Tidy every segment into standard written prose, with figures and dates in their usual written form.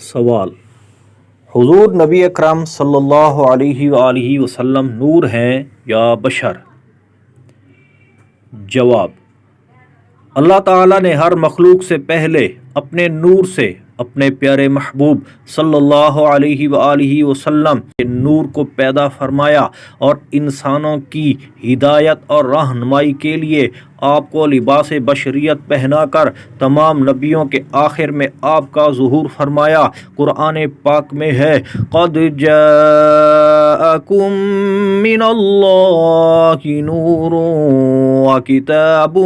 سوال: حضور نبی اکرم صلی اللہ علیہ وآلہ وسلم نور ہیں یا بشر؟ جواب: اللہ تعالیٰ نے ہر مخلوق سے پہلے اپنے نور سے اپنے پیارے محبوب صلی اللہ علیہ وآلہ وسلم کے نور کو پیدا فرمایا اور انسانوں کی ہدایت اور رہنمائی کے لیے آپ کو لباس بشریت پہنا کر تمام نبیوں کے آخر میں آپ کا ظہور فرمایا۔ قرآن پاک میں ہے: قد جاءکم من اللہ نور وکتاب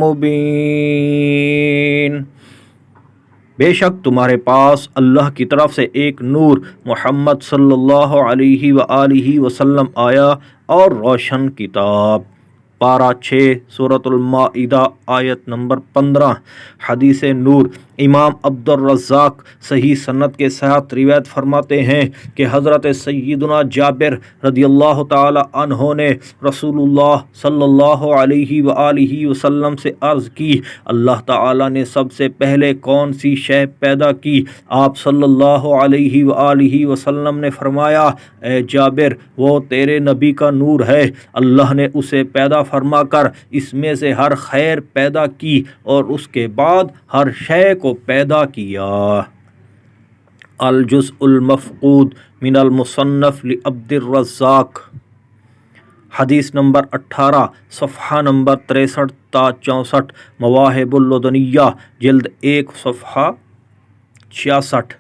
مبین، بے شک تمہارے پاس اللہ کی طرف سے ایک نور محمد صلی اللہ علیہ وآلہ وسلم آیا اور روشن کتاب۔ پارہ 6 سورۃ المائدہ آیت نمبر 15۔ حدیث نور: امام عبد الرزاق صحیح سند کے ساتھ روایت فرماتے ہیں کہ حضرت سیدنا جابر رضی اللہ تعالی عنہ نے رسول اللہ صلی اللہ علیہ وآلہ وسلم سے عرض کی: اللہ تعالی نے سب سے پہلے کون سی شے پیدا کی؟ آپ صلی اللہ علیہ وآلہ وسلم نے فرمایا: اے جابر، وہ تیرے نبی کا نور ہے۔ اللہ نے اسے پیدا فرما کر اس میں سے ہر خیر پیدا کی اور اس کے بعد ہر شے کو پیدا کیا۔ الجزء المفقود من المصنف لعبد الرزاق، حدیث نمبر 18، صفحہ نمبر 63 تا 64، مواہب اللدنیہ جلد 1 صفحہ 66۔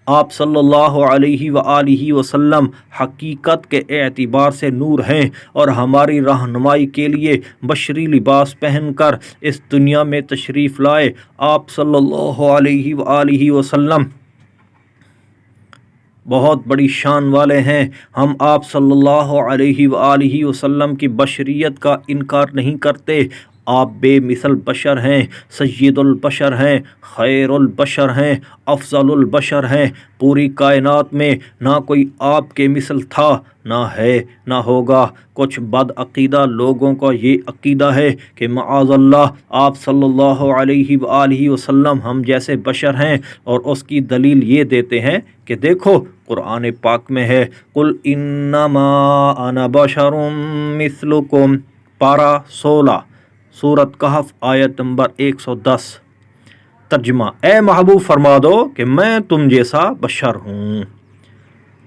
آپ صلی اللہ علیہ وآلہ وسلم حقیقت کے اعتبار سے نور ہیں اور ہماری رہنمائی کے لیے بشری لباس پہن کر اس دنیا میں تشریف لائے۔ آپ صلی اللہ علیہ وآلہ وسلم بہت بڑی شان والے ہیں۔ ہم آپ صلی اللہ علیہ وآلہ وسلم کی بشریت کا انکار نہیں کرتے۔ آپ بے مثل بشر ہیں، سید البشر ہیں، خیر البشر ہیں، افضل البشر ہیں۔ پوری کائنات میں نہ کوئی آپ کے مثل تھا، نہ ہے، نہ ہوگا۔ کچھ بد عقیدہ لوگوں کا یہ عقیدہ ہے کہ معاذ اللہ آپ صلی اللہ علیہ وآلہ وسلم ہم جیسے بشر ہیں، اور اس کی دلیل یہ دیتے ہیں کہ دیکھو قرآن پاک میں ہے: قل انما انا بشر مثلکم، پارہ 16 سورۃ کہف آیت نمبر 110۔ ترجمہ: اے محبوب فرما دو کہ میں تم جیسا بشر ہوں۔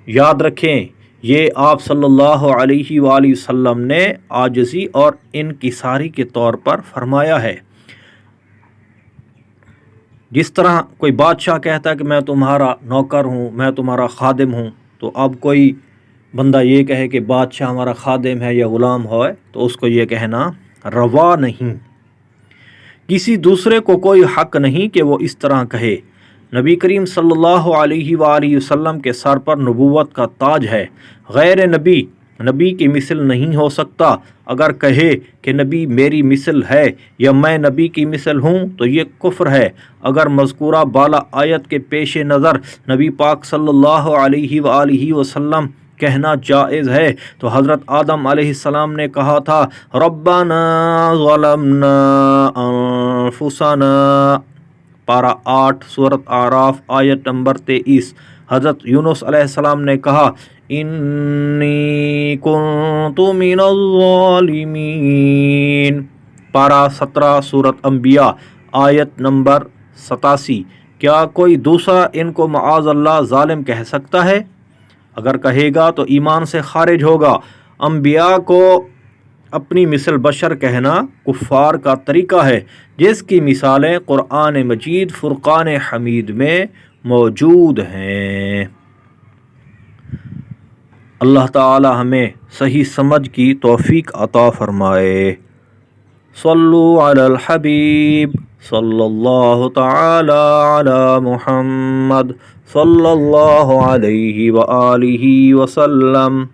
یاد رکھیں، یہ آپ صلی اللہ علیہ وآلہ وسلم نے عاجزی اور انکساری کے طور پر فرمایا ہے۔ جس طرح کوئی بادشاہ کہتا ہے کہ میں تمہارا نوکر ہوں، میں تمہارا خادم ہوں، تو اب کوئی بندہ یہ کہے کہ بادشاہ ہمارا خادم ہے یا غلام ہے تو اس کو یہ کہنا روا نہیں۔ کسی دوسرے کو کوئی حق نہیں کہ وہ اس طرح کہے۔ نبی کریم صلی اللہ علیہ وآلہ وسلم کے سر پر نبوت کا تاج ہے۔ غیر نبی کی مثل نہیں ہو سکتا۔ اگر کہے کہ نبی میری مثل ہے یا میں نبی کی مثل ہوں تو یہ کفر ہے۔ اگر مذکورہ بالا آیت کے پیش نظر نبی پاک صلی اللہ علیہ وآلہ وسلم کہنا جائز ہے تو حضرت آدم علیہ السلام نے کہا تھا: ربنا ظلمنا انفسنا، پارہ 8 سورۃ اعراف آیت نمبر 23۔ حضرت یونس علیہ السلام نے کہا: انی کنت من الظالمین، پارہ 17 سورۃ انبیاء آیت نمبر 87۔ کیا کوئی دوسرا ان کو معاذ اللہ ظالم کہہ سکتا ہے؟ اگر کہے گا تو ایمان سے خارج ہوگا۔ انبیاء کو اپنی مثل بشر کہنا کفار کا طریقہ ہے، جس کی مثالیں قرآن مجید فرقان حمید میں موجود ہیں۔ اللہ تعالی ہمیں صحیح سمجھ کی توفیق عطا فرمائے۔ صلو علی الحبیب صلی اللہ تعالی علی محمد صلی اللہ علیہ وآلہ وسلم۔